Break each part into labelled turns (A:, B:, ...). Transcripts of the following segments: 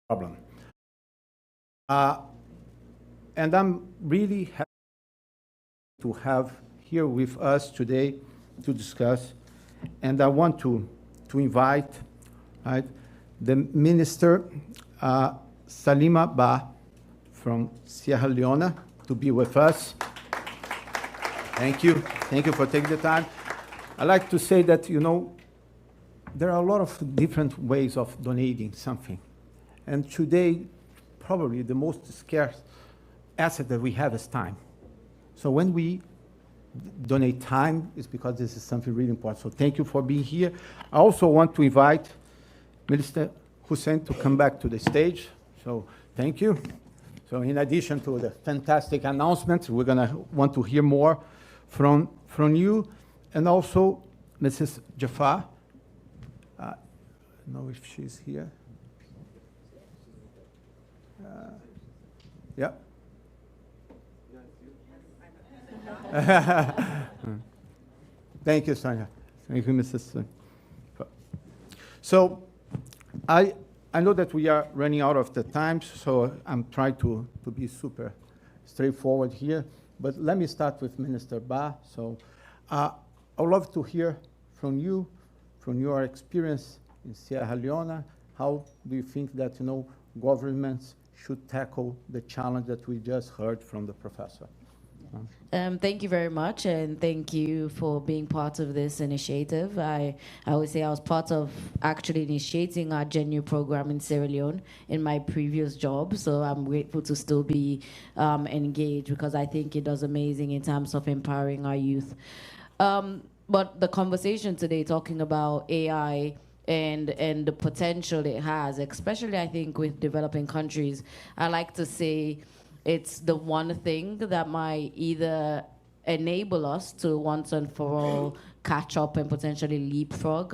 A: problem. And I'm really happy to have here with us today to discuss. And I want to invite, right, the Minister Salima Ba from Sierra Leone to be with us. Thank you. Thank you for taking the time. I like to say that, you know, there are a lot of different ways of donating something. And today, probably the most scarce asset that we have is time. So when we donate time, it's because this is something really important. So thank you for being here. I also want to invite Minister Hussein to come back to the stage. So thank you. So in addition to the fantastic announcements, we're going to want to hear more from you. And also, Mrs. Jafar. I don't know if she's here. Yeah. Thank you, Sonia. Thank you, Mrs. So I know that we are running out of the time, so I'm trying to be super straightforward here. But let me start with Minister Ba. So I would love to hear from you, from your experience in Sierra Leone. How do you think that, you know, governments should tackle the challenge that we just heard from the professor?
B: Thank you very much, and thank you for being part of this initiative. I would say I was part of actually initiating our GENU program in Sierra Leone in my previous job, so I'm grateful to still be engaged because I think it does amazing in terms of empowering our youth. But the conversation today talking about AI and the potential it has, especially I think with developing countries, I like to say it's the one thing that might either enable us to once and for all catch up and potentially leapfrog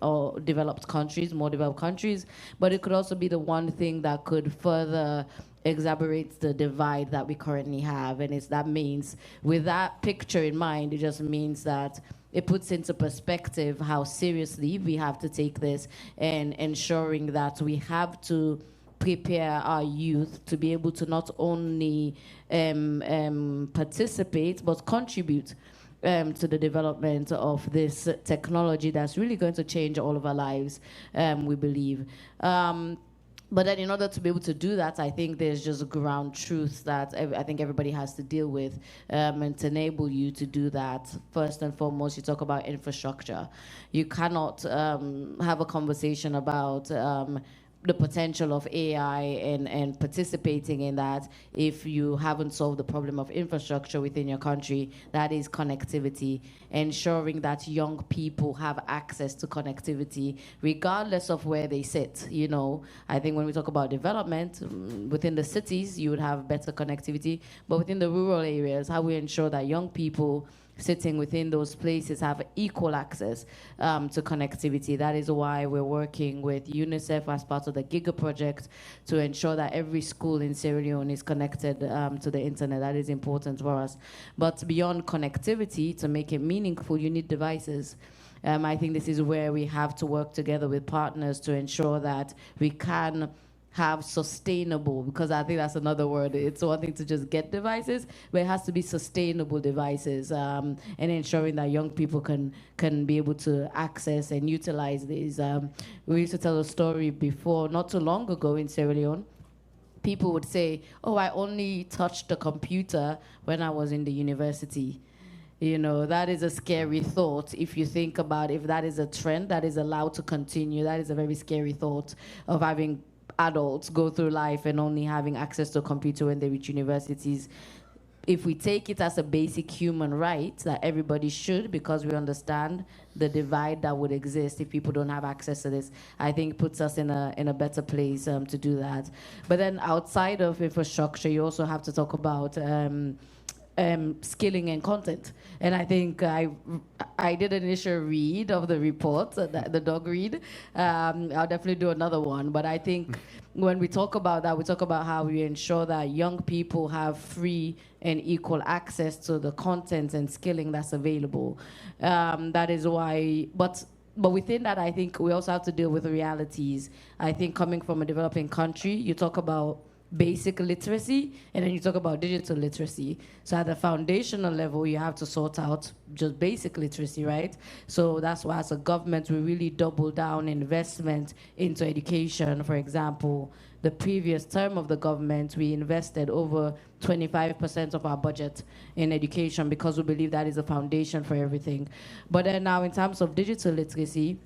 B: or developed countries, more developed countries, but it could also be the one thing that could further exacerbate the divide that we currently have. And that means, with that picture in mind, it just means that it puts into perspective how seriously we have to take this and ensuring that we have to prepare our youth to be able to not only participate but contribute to the development of this technology that's really going to change all of our lives, we believe. But then in order to be able to do that, I think there's just ground truths that I think everybody has to deal with. And to enable you to do that, first and foremost, you talk about infrastructure. You cannot have a conversation about the potential of AI and participating in that if you haven't solved the problem of infrastructure within your country. That is connectivity, ensuring that young people have access to connectivity regardless of where they sit. You know, I think when we talk about development, within the cities you would have better connectivity, but within the rural areas, how we ensure that young people sitting within those places have equal access to connectivity. That is why we're working with UNICEF as part of the Giga project to ensure that every school in Sierra Leone is connected to the internet. That is important for us. But beyond connectivity, to make it meaningful, you need devices. I think this is where we have to work together with partners to ensure that we can have sustainable, because I think that's another word. It's one thing to just get devices, but it has to be sustainable devices, and ensuring that young people can be able to access and utilize these. We used to tell a story before, not too long ago in Sierra Leone. People would say, oh, I only touched the computer when I was in the university. You know, that is a scary thought. If you think about if that is a trend that is allowed to continue, that is a very scary thought of having adults go through life and only having access to a computer when they reach universities. If we take it as a basic human right that everybody should, because we understand the divide that would exist if people don't have access to this, I think puts us in a better place to do that. But then outside of infrastructure, you also have to talk about skilling and content. And I think I did an initial read of the report, the dog read. I'll definitely do another one. But I think when we talk about that, we talk about how we ensure that young people have free and equal access to the content and skilling that's available. That is why, but but within that, I think we also have to deal with the realities. I think coming from a developing country, you talk about basic literacy, and then you talk about digital literacy. So at the foundational level, you have to sort out just basic literacy, right? So that's why as a government, we really double down investment into education. For example, the previous term of the government, we invested over 25% of our budget in education because we believe that is a foundation for everything. But then now in terms of digital literacy,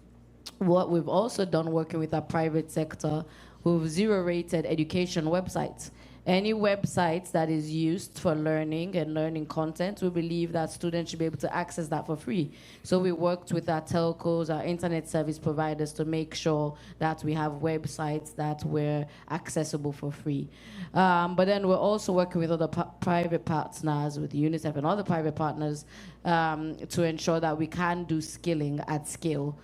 B: what we've also done working with our private sector, we've zero-rated education websites. Any websites that is used for learning and learning content, we believe that students should be able to access that for free. So we worked with our telcos, our internet service providers to make sure that we have websites that were accessible for free. But then we're also working with other private partners, with UNICEF and other private partners, to ensure that we can do skilling at scale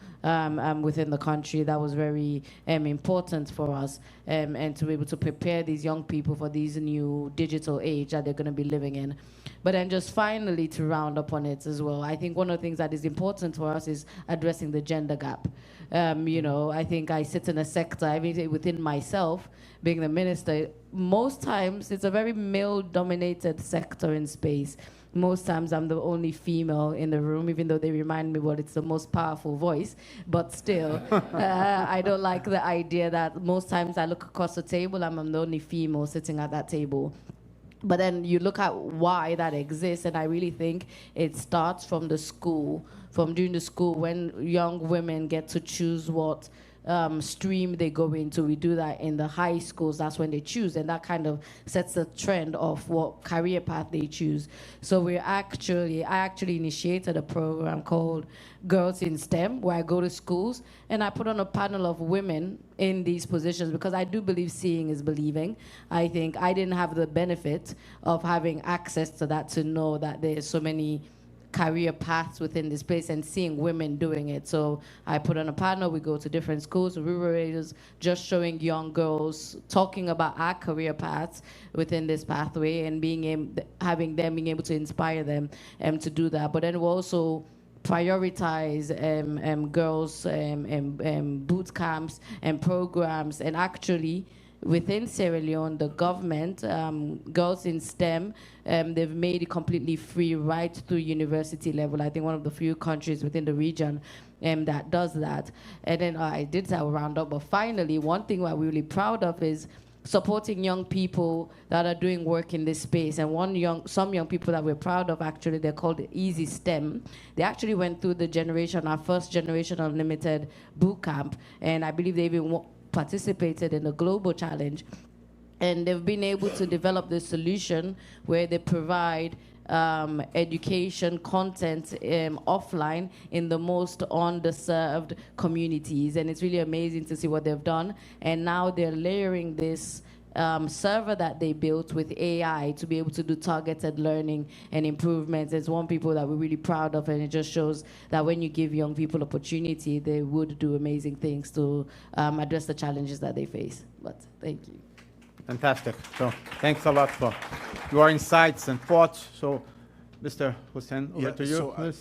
B: within the country. That was very important for us, and to be able to prepare these young people for these new digital age that they're going to be living in. But then just finally to round up on it as well, I think one of the things that is important for us is addressing the gender gap. You know, I think I sit in a sector, I mean, within myself, being the minister, most times it's a very male-dominated sector in space. Most times I'm the only female in the room, even though they remind me, well, it's the most powerful voice. But still, I don't like the idea that most times I look across the table, I'm the only female sitting at that table. But then you look at why that exists, and I really think it starts from the school, from during the school when young women get to choose what stream they go into. We do that in the high schools. That's when they choose, and that kind of sets the trend of what career path they choose. So I actually initiated a program called Girls in STEM, where I go to schools and I put on a panel of women in these positions, because I do believe seeing is believing. I think I didn't have the benefit of having access to that, to know that there's so many career paths within this place and seeing women doing it. So I put on a panel, we go to different schools, rural areas, just showing young girls, talking about our career paths within this pathway, and having them being able to inspire them to do that. But then we also prioritize girls boot camps and programs, and actually within Sierra Leone, the government, Girls in STEM, they've made it completely free right through university level. I think one of the few countries within the region that does that. And then I did that round up, but finally, one thing we're really proud of is supporting young people that are doing work in this space. And some young people that we're proud of, actually, they're called Easy STEM. They actually went through our first generation unlimited boot camp, and I believe they even participated in the global challenge, and they've been able to develop this solution where they provide education content offline in the most underserved communities, and it's really amazing to see what they've done. And now they're layering this server that they built with AI to be able to do targeted learning and improvements. It's one people that we're really proud of, and it just shows that when you give young people opportunity, they would do amazing things to address the challenges that they face. But thank you.
A: Fantastic. So thanks a lot for your insights and thoughts. So, Mr. Hussein, over to you.
C: So
A: please.